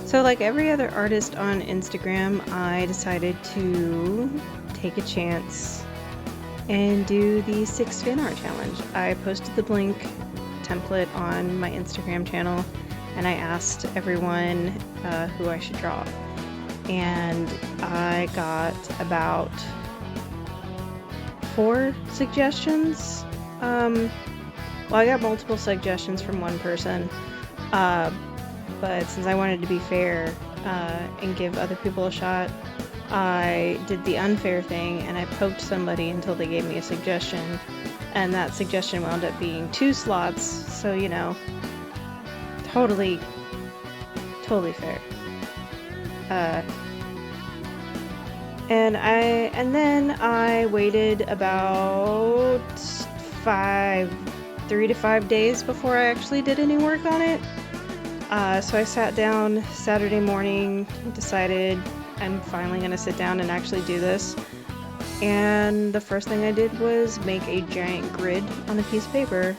So like every other artist on Instagram, I decided to take a chance and do the 6 fan art challenge. I posted the Blink template on my Instagram channel and I asked everyone who I should draw. And I got about 4 suggestions. Well, I got multiple suggestions from one person, but since I wanted to be fair and give other people a shot, I did the unfair thing and I poked somebody until they gave me a suggestion, and that suggestion wound up being 2 slots, so you know, totally fair. And then I waited about 3 to 5 days before I actually did any work on it. So I sat down Saturday morning, decided I'm finally going to sit down and actually do this. And the first thing I did was make a giant grid on a piece of paper.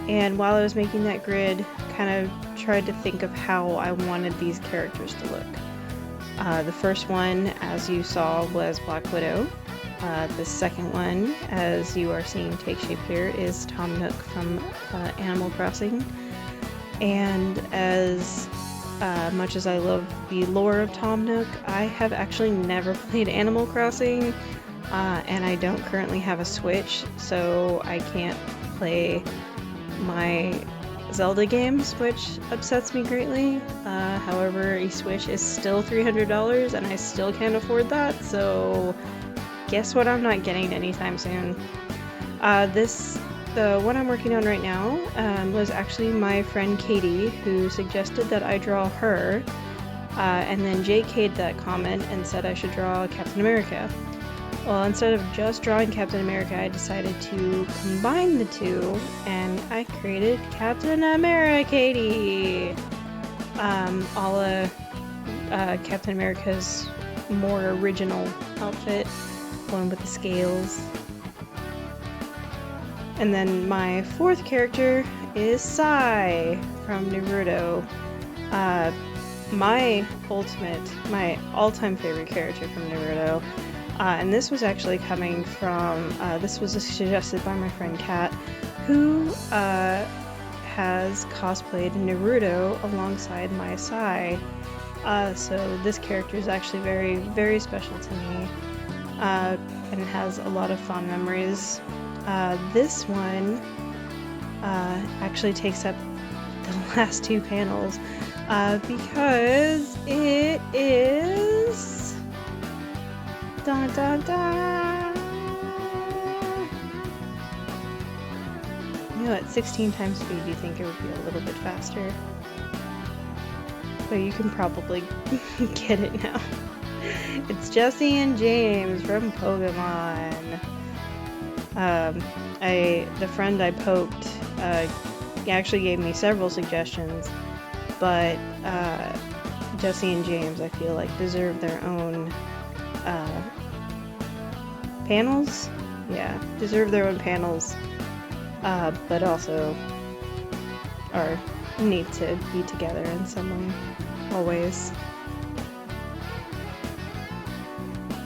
And while I was making that grid, kind of tried to think of how I wanted these characters to look. The first one, as you saw, was Black Widow. The second one, as you are seeing take shape here, is Tom Nook from Animal Crossing. And as much as I love the lore of Tom Nook, I have actually never played Animal Crossing, and I don't currently have a Switch, so I can't play my Zelda games, which upsets me greatly. However, a Switch is still $300 and I still can't afford that, so guess what I'm not getting anytime soon. The one I'm working on right now was actually my friend Katie, who suggested that I draw her, and then JK'd that comment and said I should draw Captain America. Well, instead of just drawing Captain America, I decided to combine the two, and I created Captain America, a la Captain America's more original outfit, one with the scales. And then my fourth character is Sai from Naruto. My all-time favorite character from Naruto. And this was actually coming from, this was suggested by my friend Kat, who has cosplayed Naruto alongside my Sai. So this character is actually very, very special to me, and has a lot of fond memories. This one actually takes up the last 2 panels because it is... Dun, dun, dun. You know, at 16 times speed, you think it would be a little bit faster. But you can probably get it now. It's Jesse and James from Pokemon. The friend I poked, he actually gave me several suggestions, but Jesse and James, I feel like, deserve their own panels. Yeah, deserve their own panels, but also need to be together in some way, always.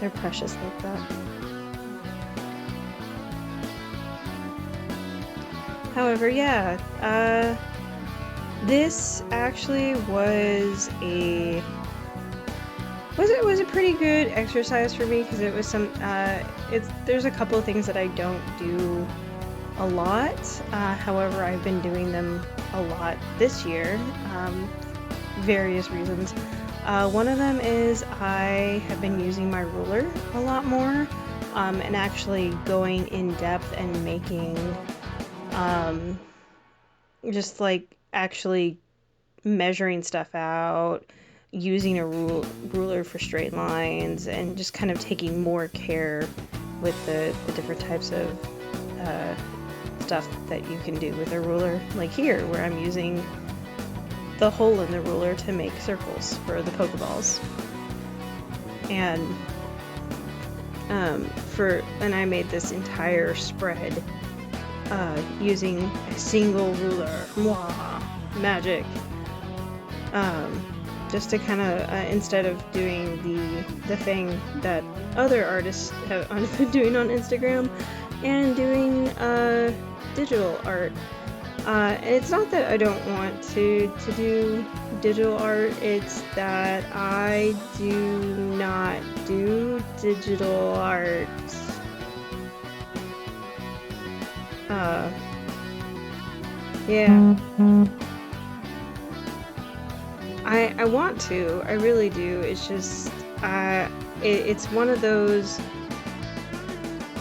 They're precious like that. However, yeah, this actually was a pretty good exercise for me, because it was some there's a couple of things that I don't do a lot. However, I've been doing them a lot this year, various reasons. One of them is I have been using my ruler a lot more, and actually going in depth and making just like actually measuring stuff out, using a ruler for straight lines, and just kind of taking more care with the different types of stuff that you can do with a ruler, like here where I'm using the hole in the ruler to make circles for the Pokeballs. And I made this entire spread using a single ruler. Mwah! Magic. just to kind of, instead of doing the thing that other artists have been doing on Instagram, and doing digital art. And it's not that I don't want to do digital art, it's that I do not do digital art. Yeah. I want to, I really do. It's just, it's one of those,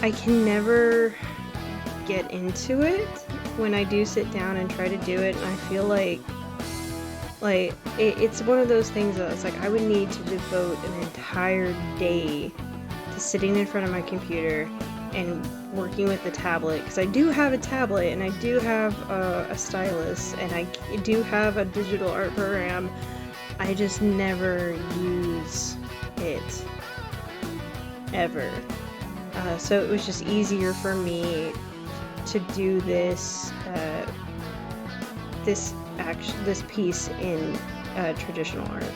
I can never get into it when I do sit down and try to do it, and I feel like it's one of those things that it's like I would need to devote an entire day to sitting in front of my computer and working with the tablet, because I do have a tablet and I do have a stylus and I do have a digital art program. I just never use it ever. So it was just easier for me to do this this piece in traditional art.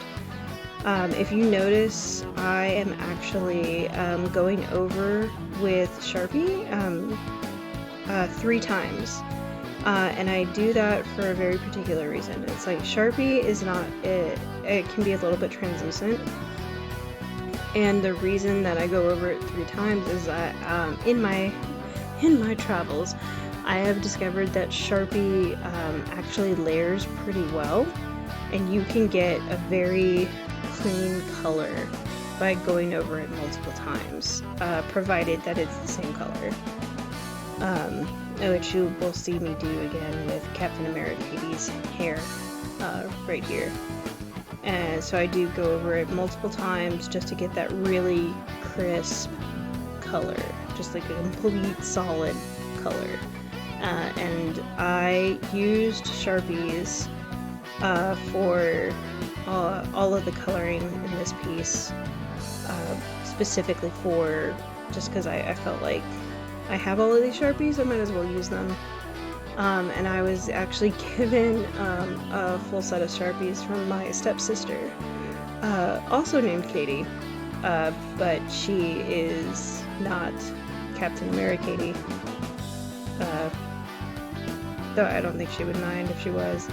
If you notice, I am actually going over with Sharpie 3 times. And I do that for a very particular reason. It's like Sharpie is not, it can be a little bit translucent. And the reason that I go over it 3 times is that in my travels, I have discovered that Sharpie actually layers pretty well, and you can get a very clean color by going over it multiple times, provided that it's the same color. Which you will see me do again with Captain America's hair right here. And so I do go over it multiple times just to get that really crisp color, just like a complete solid color. And I used Sharpies for all of the coloring in this piece, specifically for, just because I felt like I have all of these Sharpies, I might as well use them. And I was actually given a full set of Sharpies from my stepsister, also named Katie, but she is not Captain America, though I don't think she would mind if she was.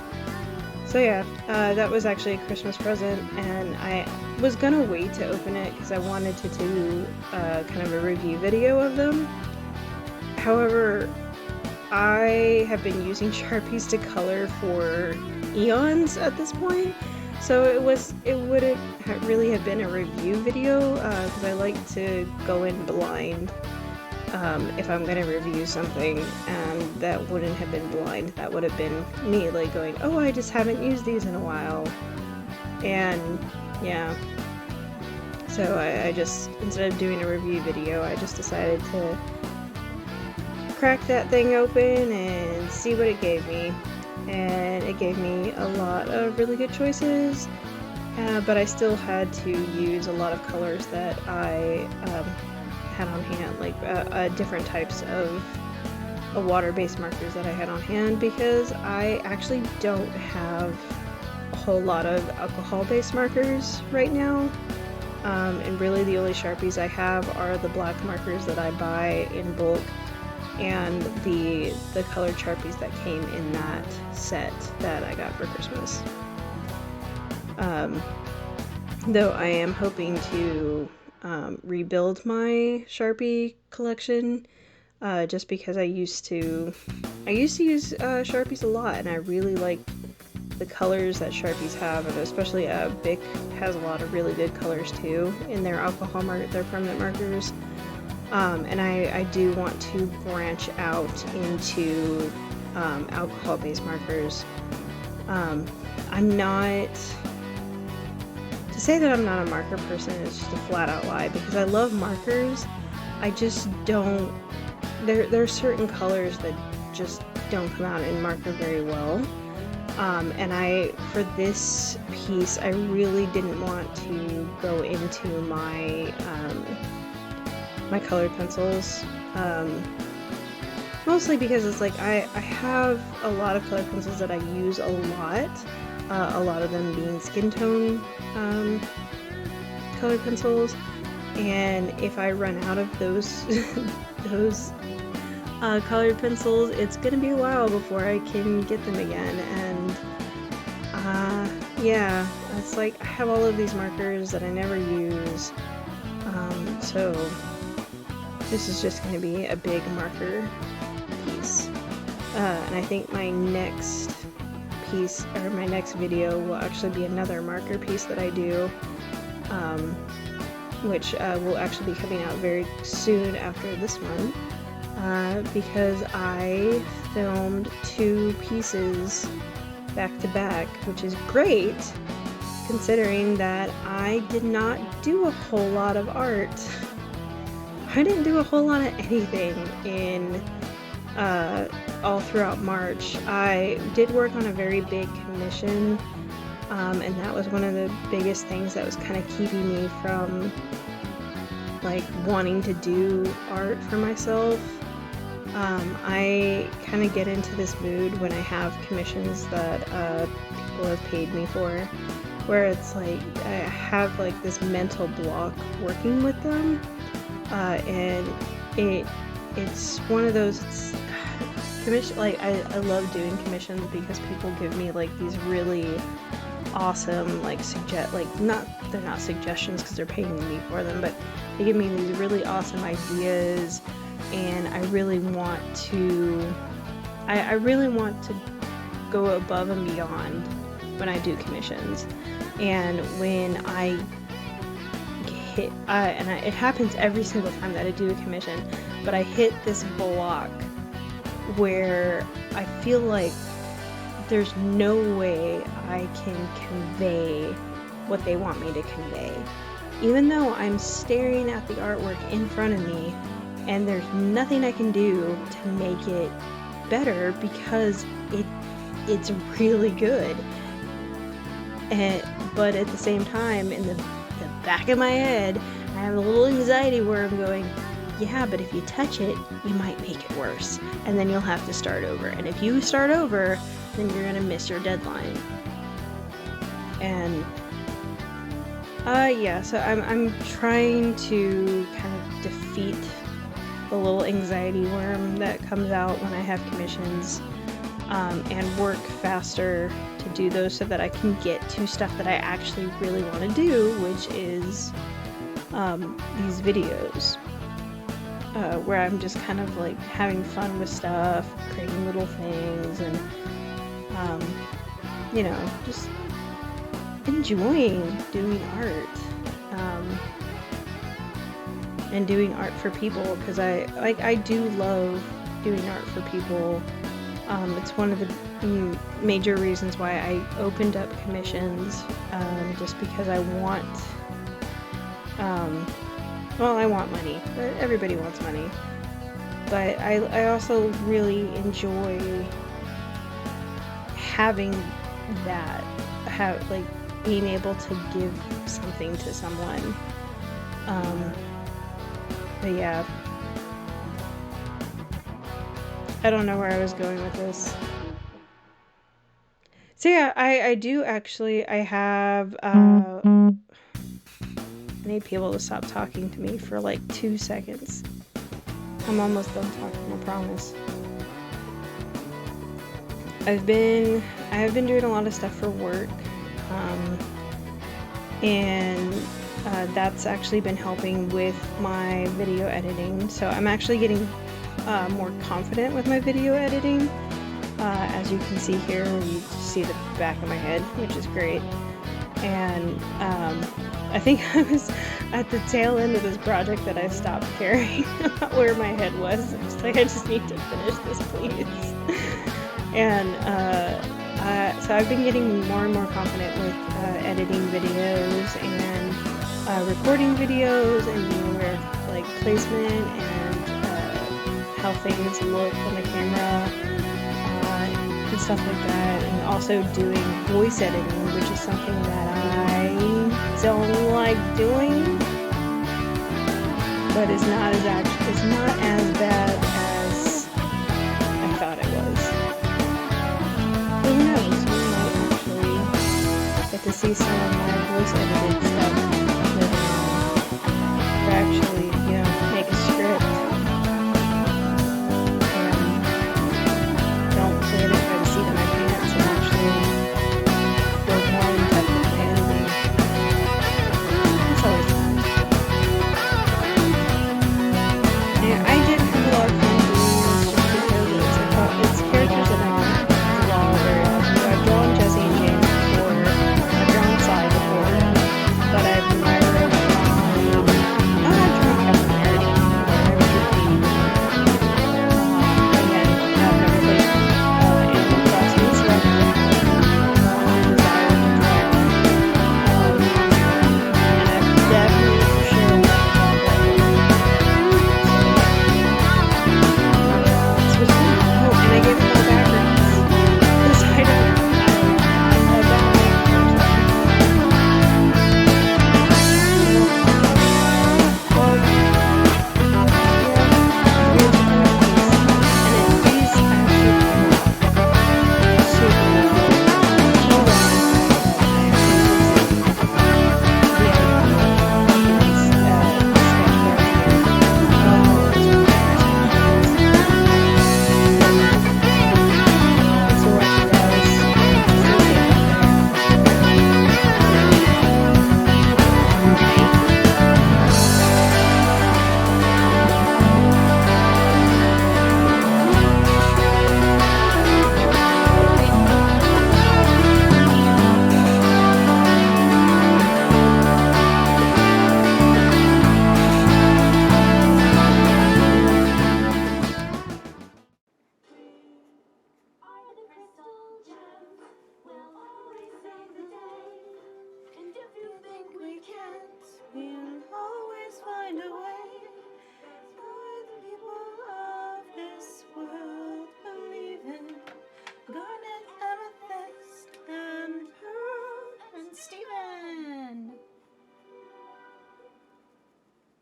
So yeah, that was actually a Christmas present, and I was gonna wait to open it because I wanted to do kind of a review video of them. However, I have been using Sharpies to color for eons at this point, so it wouldn't really have been a review video, because I like to go in blind if I'm going to review something, and that wouldn't have been blind. That would have been me like going, oh, I just haven't used these in a while, and yeah. So I just, instead of doing a review video, I just decided to crack that thing open and see what it gave me. And it gave me a lot of really good choices, but I still had to use a lot of colors that I had on hand, like different types of water-based markers that I had on hand, because I actually don't have a whole lot of alcohol-based markers right now. And really the only Sharpies I have are the black markers that I buy in bulk, and the colored Sharpies that came in that set that I got for Christmas. Though I am hoping to rebuild my Sharpie collection, just because I used to use Sharpies a lot, and I really like the colors that Sharpies have, and especially Bic has a lot of really good colors too in their their permanent markers. And I do want to branch out into alcohol-based markers. I'm not... To say that I'm not a marker person is just a flat-out lie, because I love markers. I just don't... There are certain colors that just don't come out in marker very well. And for this piece, I really didn't want to go into my my colored pencils, mostly because it's like I have a lot of colored pencils that I use a lot, a lot of them being skin tone colored pencils. And if I run out of those those colored pencils, it's gonna be a while before I can get them again. And yeah, it's like I have all of these markers that I never use, so this is just gonna be a big marker piece. And I think my next piece, or my next video, will actually be another marker piece that I do, which will actually be coming out very soon after this one, because I filmed 2 pieces back to back, which is great considering that I did not do a whole lot of art. I didn't do a whole lot of anything in all throughout March. I did work on a very big commission, and that was one of the biggest things that was kind of keeping me from like wanting to do art for myself. I kind of get into this mood when I have commissions that people have paid me for, where it's like I have like this mental block working with them, and it's one of those commission, like I love doing commissions because people give me like these really awesome like they're not suggestions because they're paying me for them, but they give me these really awesome ideas, and I really want to go above and beyond when I do commissions. And when I hit it happens every single time that I do a commission, but I hit this block where I feel like there's no way I can convey what they want me to convey. Even though I'm staring at the artwork in front of me, and there's nothing I can do to make it better because it's really good. But at the same time, in the back of my head, I have a little anxiety where I'm going, yeah, but if you touch it, you might make it worse, and then you'll have to start over. And if you start over, then you're gonna miss your deadline. And yeah, so I'm trying to kind of defeat the little anxiety worm that comes out when I have commissions, and work faster to do those so that I can get to stuff that I actually really want to do, which is these videos, where I'm just kind of like having fun with stuff, creating little things, and you know, just enjoying doing art, and doing art for people, because I do love doing art for people. It's one of the major reasons why I opened up commissions, just because I want, well, I want money, but everybody wants money, but I also really enjoy having that, like being able to give something to someone. But yeah, I don't know where I was going with this. So yeah, I do actually, I have, I need people to stop talking to me for like 2 seconds. I'm almost done talking, I promise. I have been doing a lot of stuff for work, and that's actually been helping with my video editing. So I'm actually getting more confident with my video editing. As you can see here, you see the back of my head, which is great. And I think I was at the tail end of this project that I stopped caring about where my head was. I'm just like, I just need to finish this, please. And so I've been getting more and more confident with editing videos and recording videos, and being aware of like placement and how things look on the camera, and stuff like that. And also doing voice editing, which is something that I don't like doing, but it's not as bad as I thought it was. Who knows? We might actually see some of my voice edited